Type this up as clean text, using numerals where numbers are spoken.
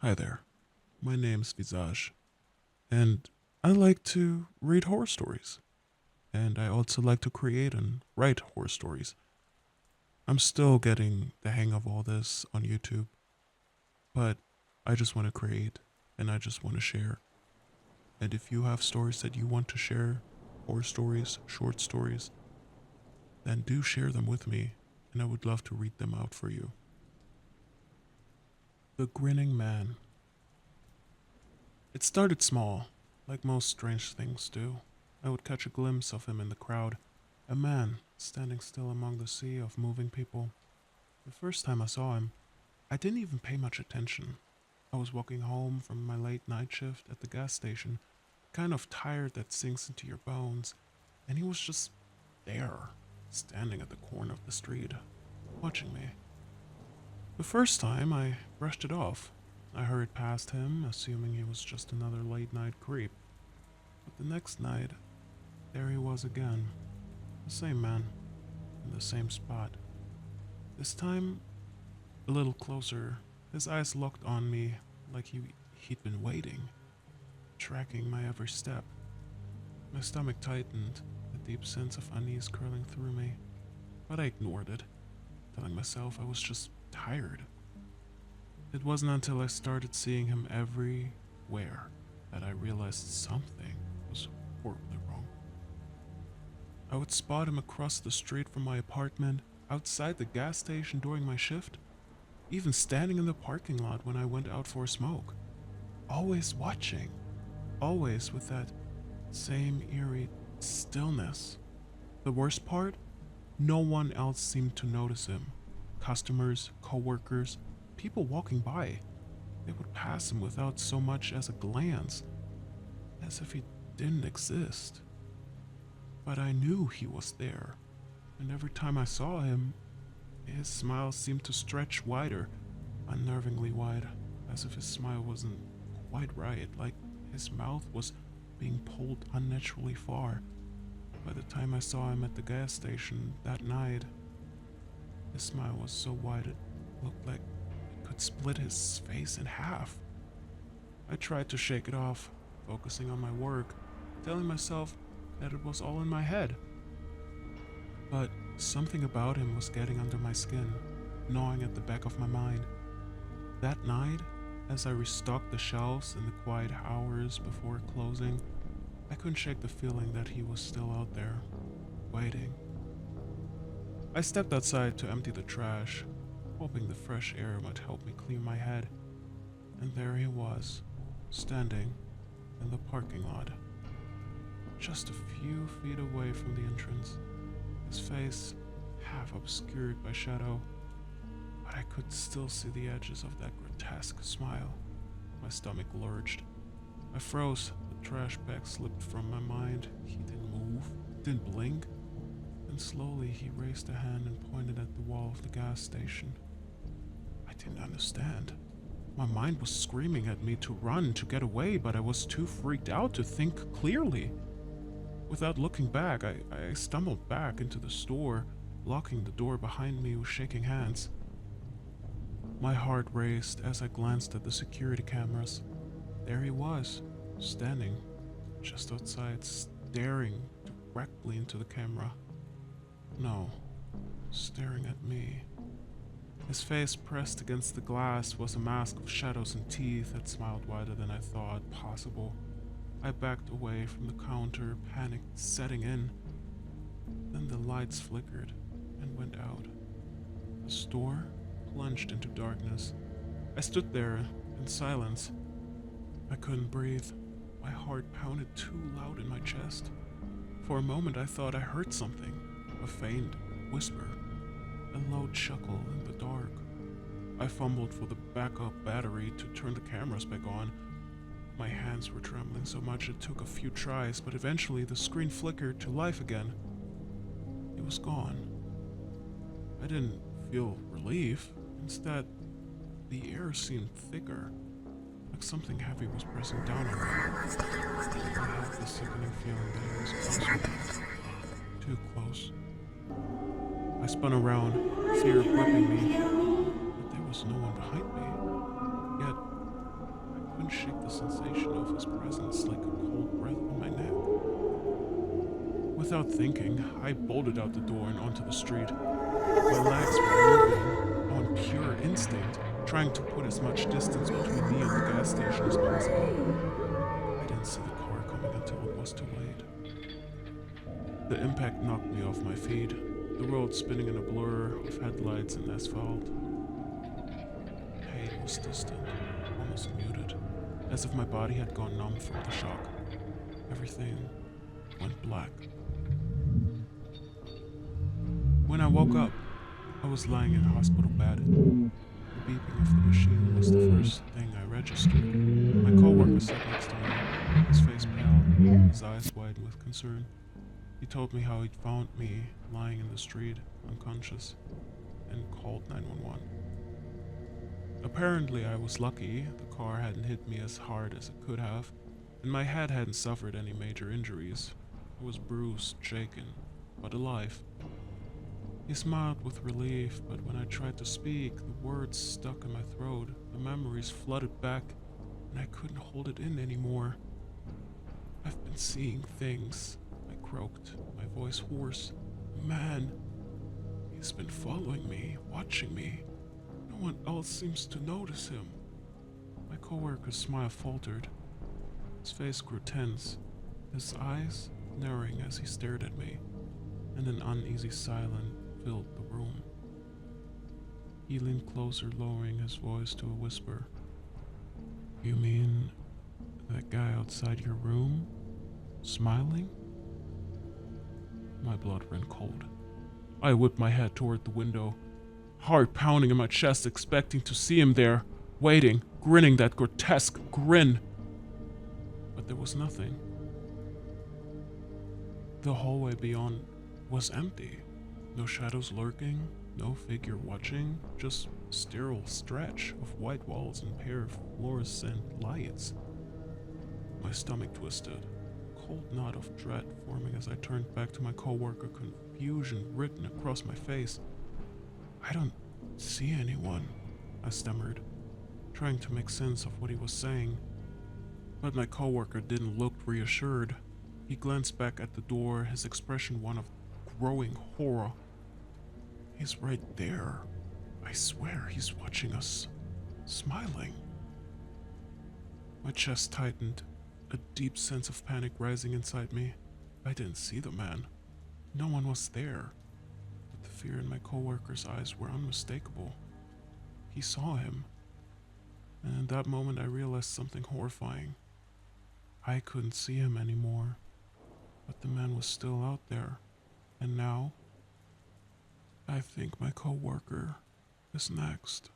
Hi there, my name's Visage, and I like to read horror stories, and I also like to create and write horror stories. I'm still getting the hang of all this on YouTube, but I just want to create and I just want to share. And if you have stories that you want to share, horror stories, short stories, then do share them with me, and I would love to read them out for you. The Grinning Man. It started small, like most strange things do. I would catch a glimpse of him in the crowd, a man standing still among the sea of moving people. The first time I saw him, I didn't even pay much attention. I was walking home from my late night shift at the gas station, kind of tired that sinks into your bones, and he was just there, standing at the corner of the street, watching me. The first time, I brushed it off. I hurried past him, assuming he was just another late night creep. But the next night, there he was again. The same man, in the same spot. This time, a little closer. His eyes locked on me like he'd been waiting, tracking my every step. My stomach tightened, a deep sense of unease curling through me. But I ignored it, telling myself I was just tired. It wasn't until I started seeing him everywhere that I realized something was horribly wrong. I would spot him across the street from my apartment, outside the gas station during my shift, even standing in the parking lot when I went out for a smoke. Always watching, always with that same eerie stillness. The worst part? No one else seemed to notice him. Customers, coworkers, people walking by, they would pass him without so much as a glance, as if he didn't exist. But I knew he was there, and every time I saw him, his smile seemed to stretch wider, unnervingly wide, as if his smile wasn't quite right, like his mouth was being pulled unnaturally far. By the time I saw him at the gas station that night, his smile was so wide it looked like it could split his face in half. I tried to shake it off, focusing on my work, telling myself that it was all in my head. But something about him was getting under my skin, gnawing at the back of my mind. That night, as I restocked the shelves in the quiet hours before closing, I couldn't shake the feeling that he was still out there, waiting. I stepped outside to empty the trash, hoping the fresh air might help me clear my head. And there he was, standing in the parking lot, just a few feet away from the entrance, his face half obscured by shadow, but I could still see the edges of that grotesque smile. My stomach lurched. I froze. The trash bag slipped from my mind. He didn't move, didn't blink, and slowly he raised a hand and pointed at the wall of the gas station. I didn't understand. My mind was screaming at me to run, to get away, but I was too freaked out to think clearly. Without looking back, I stumbled back into the store, locking the door behind me with shaking hands. My heart raced as I glanced at the security cameras. There he was, standing just outside, staring directly into the camera. No, staring at me. His face pressed against the glass was a mask of shadows and teeth that smiled wider than I thought possible. I backed away from the counter, panic setting in. Then the lights flickered and went out. The store plunged into darkness. I stood there in silence. I couldn't breathe. My heart pounded too loud in my chest. For a moment I thought I heard something, a faint whisper, a low chuckle in the dark. I fumbled for the backup battery to turn the cameras back on. My hands were trembling so much it took a few tries, but eventually the screen flickered to life again. It was gone. I didn't feel relief. Instead, the air seemed thicker, like something heavy was pressing down on me. I had the sickening feeling that it was closer. Too close. I spun around, fear gripping me, but there was no one behind me. Yet, couldn't shake the sensation of his presence like a cold breath on my neck. Without thinking, I bolted out the door and onto the street. My legs were moving on pure instinct, trying to put as much distance between me and the gas station as possible. I didn't see the car coming until it was too late. The impact knocked me off my feet, the road spinning in a blur of headlights and asphalt. Pain was distant, almost muted, as if my body had gone numb from the shock. Everything went black. When I woke up, I was lying in a hospital bed. The beeping of the machine was the first thing I registered. My coworker sat next to me, his face pale, his eyes wide with concern. He told me how he'd found me lying in the street, unconscious, and called 911. Apparently, I was lucky. The car hadn't hit me as hard as it could have, and my head hadn't suffered any major injuries. I was bruised, shaken, but alive. He smiled with relief, but when I tried to speak, the words stuck in my throat, the memories flooded back, and I couldn't hold it in anymore. I've been seeing things, I croaked, my voice hoarse. Man, he's been following me, watching me. No one else seems to notice him. My coworker's smile faltered. His face grew tense, his eyes narrowing as he stared at me, and an uneasy silence filled the room. He leaned closer, lowering his voice to a whisper. You mean that guy outside your room? Smiling? My blood ran cold. I whipped my head toward the window, heart pounding in my chest, expecting to see him there, waiting, grinning that grotesque grin. But there was nothing. The hallway beyond was empty. No shadows lurking, no figure watching, just a sterile stretch of white walls and pair of fluorescent lights. My stomach twisted, a cold knot of dread forming as I turned back to my coworker, confusion written across my face. I don't see anyone, I stammered, trying to make sense of what he was saying. But my coworker didn't look reassured. He glanced back at the door, his expression one of growing horror. He's right there. I swear he's watching us, smiling. My chest tightened, a deep sense of panic rising inside me. I didn't see the man. No one was there. But the fear in my coworker's eyes were unmistakable. He saw him. And in that moment I realized something horrifying. I couldn't see him anymore. But the man was still out there. And now, I think my coworker is next.